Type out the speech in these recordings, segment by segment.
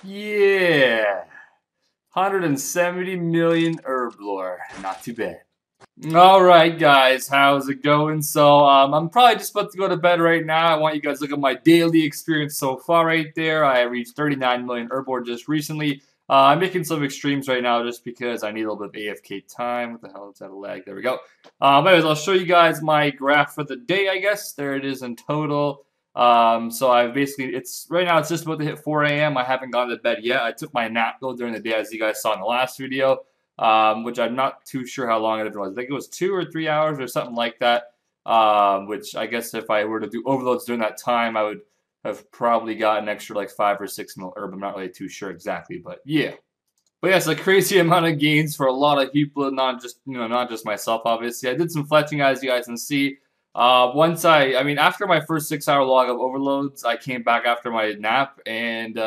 Yeah, 170 million Herblore. Not too bad. Alright guys, how's it going? So, I'm probably just about to go to bed right now. I want you guys to look at my daily experience so far right there. I reached 39 million Herblore just recently. I'm making some extremes right now just because I need a little bit of AFK time. What the hell is that, a lag? There we go. Anyways, I'll show you guys my graph for the day, I guess. There it is in total. So I've basically, right now it's just about to hit 4 a.m. I haven't gone to bed yet. I took my nap though during the day, as you guys saw in the last video. Which I'm not too sure how long it was. I think it was 2 or 3 hours or something like that. Which I guess if I were to do overloads during that time, I would have probably got an extra like 5 or 6 mil herb. I'm not really too sure exactly, but yeah. But yeah, it's a crazy amount of gains for a lot of people, not just myself. Obviously, I did some fletching, as you guys can see. I mean, after my first 6-hour log of overloads, I came back after my nap and.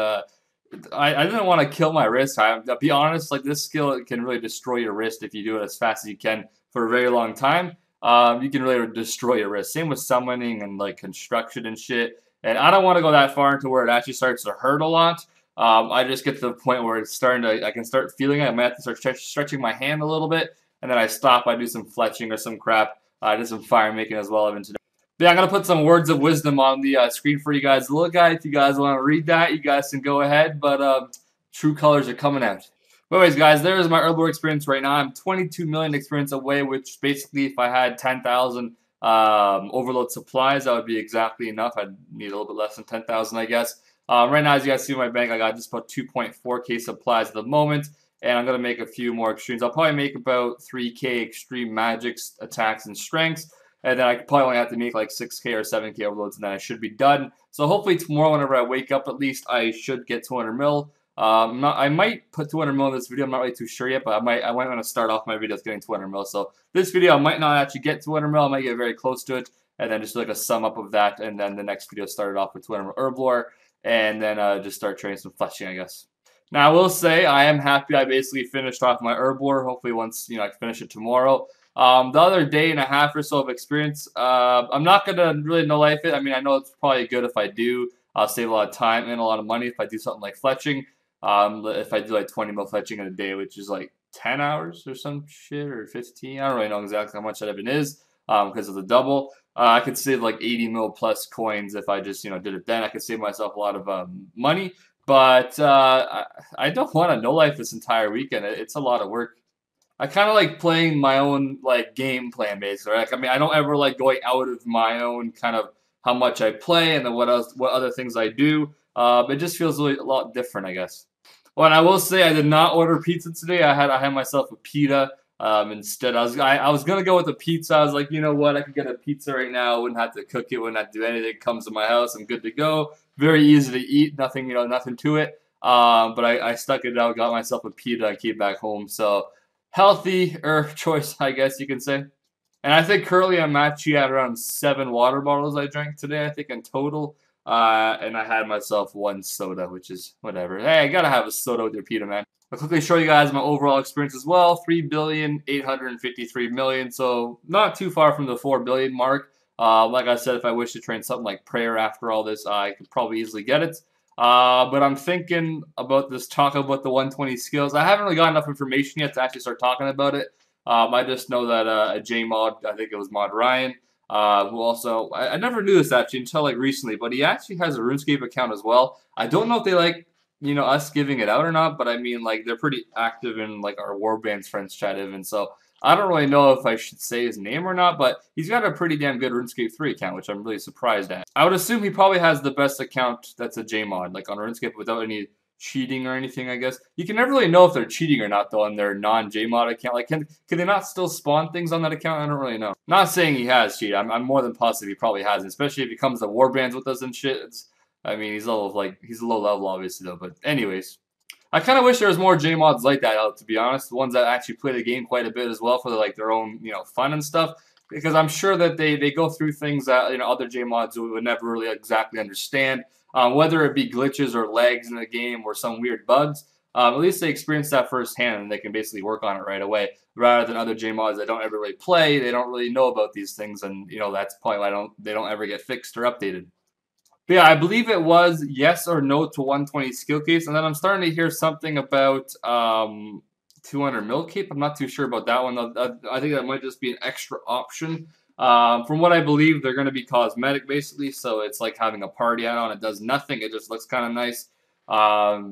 I didn't want to kill my wrist. I'll be honest, like this skill can really destroy your wrist if you do it as fast as you can for a very long time. You can really destroy your wrist. Same with summoning and like construction and shit. And I don't want to go that far into where it actually starts to hurt a lot. I just get to the point where it's starting to, I can start feeling it. I might have to start stretching my hand a little bit, and then I stop. I do some fletching or some crap. I did some fire making as well eventually. Yeah, I'm going to put some words of wisdom on the screen for you guys to look at. If you guys want to read that, you guys can go ahead, but true colors are coming out. But anyways, guys, there is my Herblore experience right now. I'm 22 million experience away, which basically if I had 10,000 overload supplies, that would be exactly enough. I'd need a little bit less than 10,000, I guess. Right now, as you guys see in my bank, I got just about 2.4k supplies at the moment, and I'm going to make a few more extremes. I'll probably make about 3k extreme magics, attacks, and strengths. And then I probably only have to make like 6k or 7k overloads, and then I should be done. So hopefully tomorrow, whenever I wake up, at least I should get 200 mil. I might put 200 mil in this video. I'm not really too sure yet, but I might want to start off my videos getting 200 mil. So this video, I might not actually get 200 mil. I might get very close to it, and then just like a sum up of that. And then the next video started off with 200 mil Herblore, and then just start training some fletching, I guess. Now I will say I am happy I basically finished off my Herblore. Hopefully once I can finish it tomorrow. The other day and a half or so of experience, I'm not going to really no-life it. I mean, I know it's probably good if I do. I'll save a lot of time and a lot of money if I do something like fletching. If I do like 20 mil fletching in a day, which is like 10 hours or some shit, or 15. I don't really know exactly how much that even is because of the double. I could save like 80 mil plus coins if I just, did it then. I could save myself a lot of money. But I don't want to no-life this entire weekend. It's a lot of work. I kind of like playing my own like game plan basically. Like, I mean, I don't ever like going out of my own kind of how much I play and then what other things I do. It just feels really a lot different, I guess. Well, and I will say I did not order pizza today. I had myself a pita instead. I was gonna go with a pizza. I was like, you know what? I could get a pizza right now. I wouldn't have to cook it. Wouldn't have to do anything. It comes to my house. I'm good to go. Very easy to eat. Nothing, nothing to it. But I stuck it out. Got myself a pita. I came back home. So. Healthier choice, I guess you can say. And I think currently I'm actually at around 7 water bottles I drank today, I think in total. And I had myself 1 soda, which is whatever. Hey, I gotta have a soda with your pita, man. I'll quickly show you guys my overall experience as well. 3,853,000,000, so not too far from the 4 billion mark. Like I said, if I wish to train something like prayer after all this, I could probably easily get it. But I'm thinking about this talk about the 120 skills. I haven't really got enough information yet to actually start talking about it. I just know that a JMod, I think it was Mod Ryan, who also, I never knew this actually until like recently, but he actually has a RuneScape account as well. I don't know if they like, us giving it out or not, but I mean, like, they're pretty active in like our Warbands friends chat even, so I don't really know if I should say his name or not, but he's got a pretty damn good RuneScape 3 account, which I'm really surprised at. I would assume he probably has the best account that's a JMod, like on RuneScape, without any cheating or anything, I guess. You can never really know if they're cheating or not, though, on their non-JMod account. Like, can they not still spawn things on that account? I don't really know. Not saying he has cheated. I'm more than positive he probably hasn't, especially if he comes to Warbands with us and shit. I mean, he's a low level, obviously, though. But anyways. I kind of wish there was more JMods like that out, to be honest. Ones that actually play the game quite a bit as well for their own, fun and stuff. Because I'm sure that they go through things that, other JMods would never really exactly understand. Whether it be glitches or lags in the game or some weird bugs. At least they experience that firsthand and they can basically work on it right away. Rather than other JMods that don't ever really play, they don't really know about these things. And, that's probably why they don't ever get fixed or updated. But yeah, I believe it was yes or no to 120 skill case, and then I'm starting to hear something about 200 mil cape. I'm not too sure about that one. I think that might just be an extra option. From what I believe, they're going to be cosmetic basically, so it's like having a party hat on. It does nothing. It just looks kind of nice,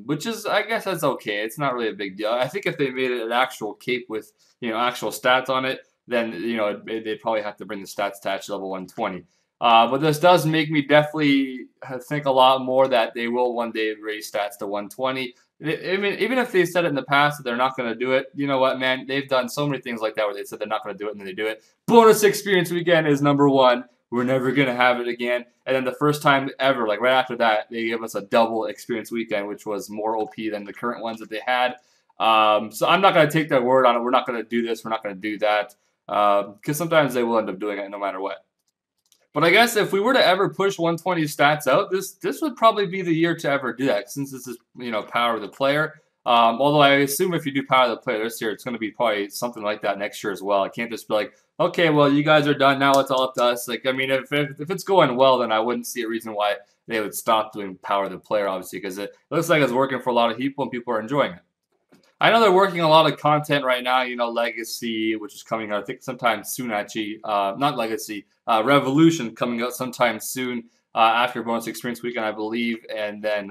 which is, I guess that's okay. It's not really a big deal. I think if they made it an actual cape with, you know, actual stats on it, then, you know, they'd probably have to bring the stats attached to level 120. But this does make me definitely think a lot more that they will one day raise stats to 120. I mean, even if they said it in the past that they're not going to do it, you know what, man? They've done so many things like that where they said they're not going to do it and then they do it. Bonus experience weekend is number one. We're never going to have it again. And then the first time ever, like right after that, they gave us a double experience weekend, which was more OP than the current ones that they had. So I'm not going to take their word on it. We're not going to do this. We're not going to do that. Because sometimes they will end up doing it no matter what. But I guess if we were to ever push 120 stats out, this would probably be the year to ever do that, since this is, you know, power of the player. Although I assume if you do power of the player this year, it's going to be probably something like that next year as well. I can't just be like, okay, well, you guys are done now. It's all up to us. Like, I mean, if it's going well, then I wouldn't see a reason why they would stop doing power of the player, obviously, because it looks like it's working for a lot of people and people are enjoying it. I know they're working a lot of content right now, you know, Legacy, which is coming out, I think, sometime soon, actually. Not Legacy, Revolution coming out sometime soon after Bonus Experience Weekend, I believe. And then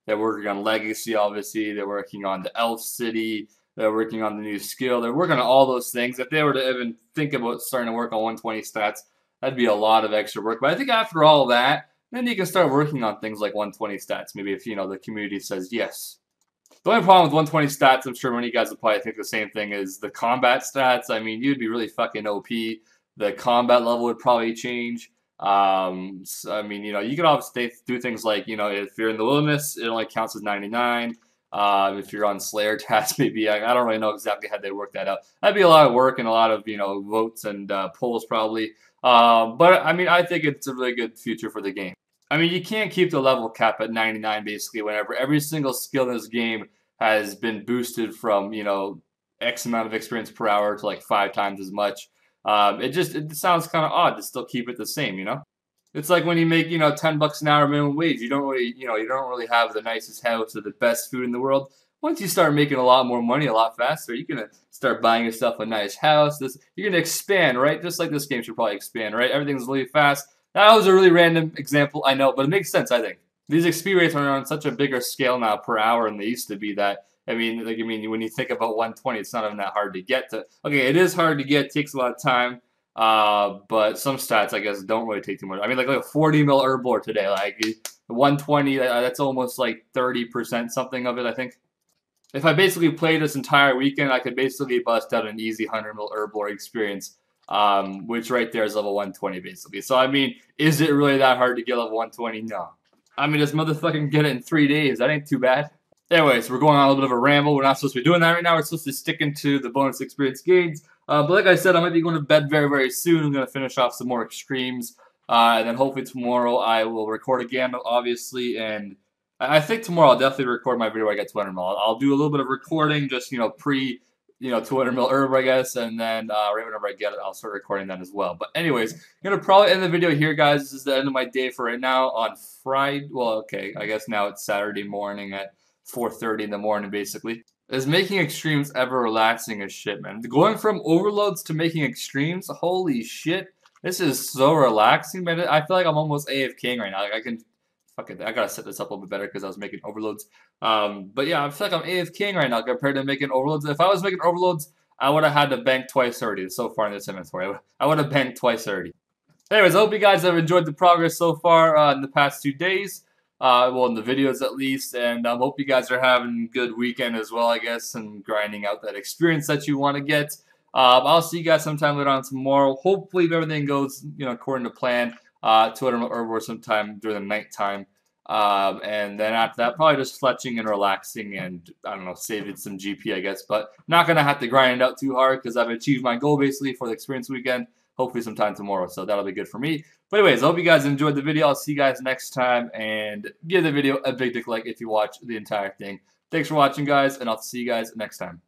they're working on Legacy, obviously. They're working on the Elf City. They're working on the new skill. They're working on all those things. If they were to even think about starting to work on 120 stats, that'd be a lot of extra work. But I think after all that, then you can start working on things like 120 stats. Maybe if, you know, the community says yes. The only problem with 120 stats, I'm sure many of you guys will probably think the same thing, is the combat stats. I mean, you'd be really fucking OP. The combat level would probably change. So, I mean, you know, you could obviously do things like, you know, if you're in the wilderness, it only counts as 99. If you're on Slayer tasks, maybe, I don't really know exactly how they work that out. That'd be a lot of work and a lot of, you know, votes and polls probably. But, I mean, I think it's a really good future for the game. I mean, you can't keep the level cap at 99 basically whenever every single skill in this game has been boosted from, you know, X amount of experience per hour to like 5 times as much. It sounds kind of odd to still keep it the same, you know? It's like when you make, you know, $10 an hour minimum wage, you don't really have the nicest house or the best food in the world. Once you start making a lot more money a lot faster, you're going to start buying yourself a nice house. You're going to expand, right? Just like this game should probably expand, right? Everything's really fast. That was a really random example, I know, but it makes sense, I think. These XP rates are on such a bigger scale now per hour than they used to be that, I mean, when you think about 120, it's not even that hard to get to. Okay, it is hard to get, takes a lot of time, but some stats, I guess, don't really take too much. I mean, like a 40 mil Herblore today, like 120, that's almost like 30% something of it, I think. If I basically played this entire weekend, I could basically bust out an easy 100 mil Herblore experience. Which right there is level 120 basically. So I mean, is it really that hard to get level 120? No. I mean, this motherfucking get it in 3 days. That ain't too bad. Anyways, we're going on a little bit of a ramble. We're not supposed to be doing that right now. We're supposed to stick into the bonus experience gains. But like I said, I might be going to bed very, very soon. I'm going to finish off some more extremes. And then hopefully tomorrow I will record again, obviously. And I think tomorrow I'll definitely record my video where I get 200 mil. I'll do a little bit of recording, just, you know, 200 mil herb, I guess, and then right whenever I get it, I'll start recording that as well. But anyways, I'm going to probably end the video here, guys. This is the end of my day for right now on Friday. Well, okay, I guess now it's Saturday morning at 4:30 in the morning, basically. Is making extremes ever relaxing as shit, man. Going from overloads to making extremes, holy shit. This is so relaxing, man. I feel like I'm almost AFKing right now. Like, I gotta set this up a little bit better because I was making overloads. But yeah, I feel like I'm AFKing right now compared to making overloads. If I was making overloads, I would have had to bank twice already so far in this inventory. I would have banked twice already. Anyways, I hope you guys have enjoyed the progress so far in the past 2 days. Well, in the videos at least. And I hope you guys are having a good weekend as well, I guess, and grinding out that experience that you want to get. I'll see you guys sometime later on tomorrow. Hopefully, if everything goes, you know, according to plan. 200 or sometime during the nighttime. And then after that, probably just fletching and relaxing and, I don't know, saving some GP, I guess. But not going to have to grind it out too hard because I've achieved my goal, basically, for the experience weekend. Hopefully sometime tomorrow, so that'll be good for me. But anyways, I hope you guys enjoyed the video. I'll see you guys next time. And give the video a big dick like if you watch the entire thing. Thanks for watching, guys, and I'll see you guys next time.